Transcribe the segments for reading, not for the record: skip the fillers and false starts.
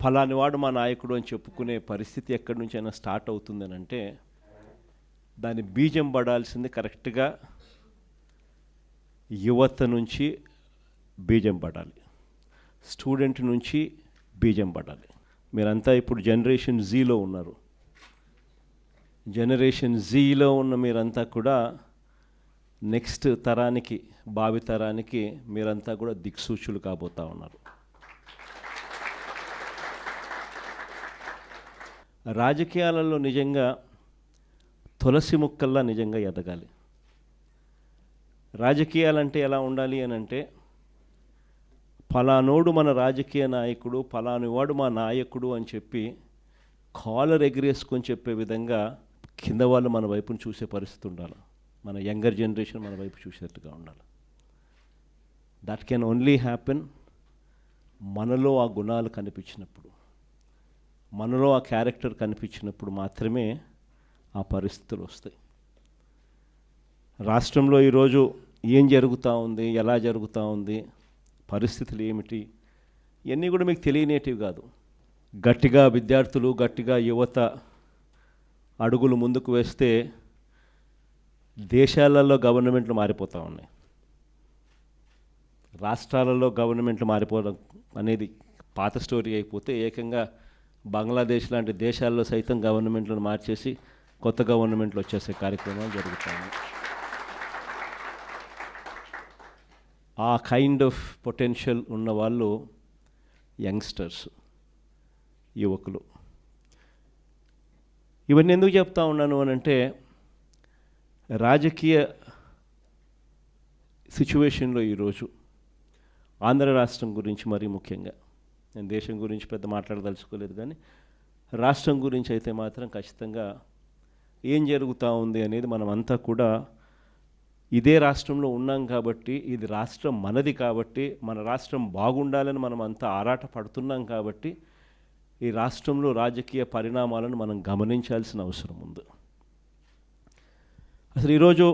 ఫలాని వాడు మా నాయకుడు అని చెప్పుకునే పరిస్థితి ఎక్కడి నుంచైనా స్టార్ట్ అవుతుందని అంటే దాని బీజం పడాల్సింది కరెక్ట్గా యువత నుంచి బీజం పడాలి, స్టూడెంట్ నుంచి బీజం పడాలి. మీరంతా ఇప్పుడు జనరేషన్ జీలో ఉన్నారు. జనరేషన్ జీలో ఉన్న మీరంతా కూడా నెక్స్ట్ తరానికి, భావి తరానికి మీరంతా కూడా దిక్సూచులు కాబోతూ ఉన్నారు. రాజకీయాలలో నిజంగా తులసి మొక్కల్లా నిజంగా ఎదగాలి. రాజకీయాలంటే ఎలా ఉండాలి అని అంటే, ఫలానోడు మన రాజకీయ నాయకుడు, ఫలానివాడు మా నాయకుడు అని చెప్పి కాలర్ ఎగిరేసుకొని చెప్పే విధంగా కింద వాళ్ళు మన వైపును చూసే పరిస్థితి ఉండాలి. మన యంగర్ జనరేషన్ మన వైపు చూసేట్టుగా ఉండాలి. దట్ కెన్ ఓన్లీ హ్యాపెన్ మనలో ఆ గుణాలు కనిపించినప్పుడు, మనలో ఆ క్యారెక్టర్ కనిపించినప్పుడు మాత్రమే ఆ పరిస్థితులు వస్తాయి. రాష్ట్రంలో ఈరోజు ఏం జరుగుతూ ఉంది, ఎలా జరుగుతూ ఉంది, పరిస్థితులు ఏమిటి, ఇవన్నీ కూడా మీకు తెలియనేటివి కాదు. గట్టిగా విద్యార్థులు, గట్టిగా యువత అడుగులు ముందుకు వేస్తే దేశాలలో గవర్నమెంట్లు మారిపోతూ ఉన్నాయి. రాష్ట్రాలలో గవర్నమెంట్లు మారిపోవడం అనేది పాత స్టోరీ అయిపోతే ఏకంగా బంగ్లాదేశ్ లాంటి దేశాల్లో సైతం గవర్నమెంట్లను మార్చేసి కొత్త గవర్నమెంట్లు వచ్చేసే కార్యక్రమాలు జరుగుతాయి. ఆ కైండ్ ఆఫ్ పొటెన్షియల్ ఉన్న వాళ్ళు యంగ్స్టర్స్, యువకులు. ఇవన్నీ ఎందుకు చెప్తా ఉన్నాను అని అంటే, రాజకీయ సిచ్యువేషన్లో ఈరోజు ఆంధ్ర రాష్ట్రం గురించి మరీ ముఖ్యంగా, నేను దేశం గురించి పెద్ద మాట్లాడదలుచుకోలేదు, కానీ రాష్ట్రం గురించి అయితే మాత్రం ఖచ్చితంగా ఏం జరుగుతూ ఉంది అనేది మనమంతా కూడా ఇదే రాష్ట్రంలో ఉన్నాం కాబట్టి, ఇది రాష్ట్రం మనది కాబట్టి, మన రాష్ట్రం బాగుండాలని మనం అంతా ఆరాట పడుతున్నాం కాబట్టి ఈ రాష్ట్రంలో రాజకీయ పరిణామాలను మనం గమనించాల్సిన అవసరం ఉంది. అసలు ఈరోజు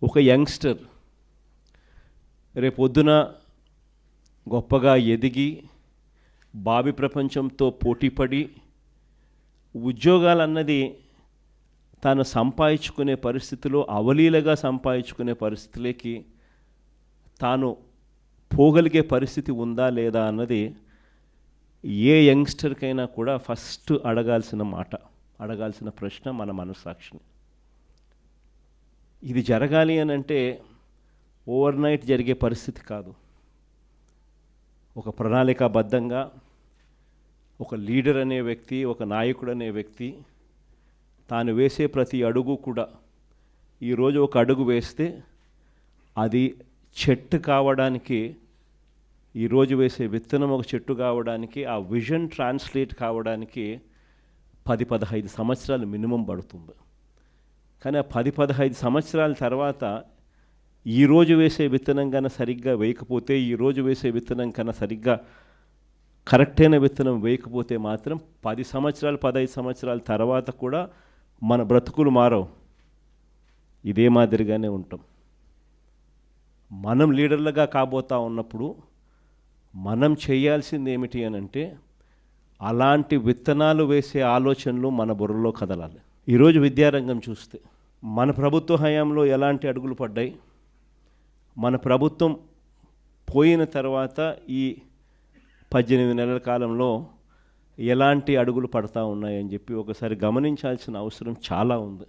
ఒక యంగ్స్టర్ రేపొద్దున గొప్పగా ఎదిగి భావి ప్రపంచంతో పోటీపడి ఉద్యోగాలన్నది తాను సంపాదించుకునే పరిస్థితిలో, అవలీలగా సంపాదించుకునే పరిస్థితిలోకి తాను పోగలిగే పరిస్థితి ఉందా లేదా అన్నది ఏ యంగ్స్టర్కైనా కూడా ఫస్ట్ అడగాల్సిన మాట, అడగాల్సిన ప్రశ్న మన మనస్సాక్షిని. ఇది జరగాలి అని అంటే ఓవర్ నైట్ జరిగే పరిస్థితి కాదు. ఒక ప్రణాళికాబద్ధంగా ఒక లీడర్ అనే వ్యక్తి, ఒక నాయకుడు అనే వ్యక్తి తాను వేసే ప్రతి అడుగు కూడా, ఈరోజు ఒక అడుగు వేస్తే అది చెట్టు కావడానికి, ఈరోజు వేసే విత్తనం ఒక చెట్టు కావడానికి, ఆ విజన్ ట్రాన్స్లేట్ కావడానికి 10-15 సంవత్సరాలు మినిమం పడుతుంది. కానీ ఆ 10-15 సంవత్సరాల తర్వాత ఈరోజు వేసే విత్తనం కన్నా సరిగ్గా వేయకపోతే, ఈరోజు వేసే విత్తనం కన్నా సరిగ్గా కరెక్ట్ అయిన విత్తనం వేయకపోతే మాత్రం 10 సంవత్సరాలు 15 సంవత్సరాల తర్వాత కూడా మన బ్రతుకులు మారవు, ఇదే మాదిరిగానే ఉంటాం. మనం లీడర్లుగా కాబోతా ఉన్నప్పుడు మనం చేయాల్సింది ఏమిటి అని అంటే, అలాంటి విత్తనాలు వేసే ఆలోచనలు మన బుర్రలో కదలాలి. ఈరోజు విద్యారంగం చూస్తే మన ప్రభుత్వ హయాంలో ఎలాంటి అడుగులు పడ్డాయి, మన ప్రభుత్వం పోయిన తర్వాత ఈ 18 నెలల కాలంలో ఎలాంటి అడుగులు పడతా ఉన్నాయని చెప్పి ఒకసారి గమనించాల్సిన అవసరం చాలా ఉంది.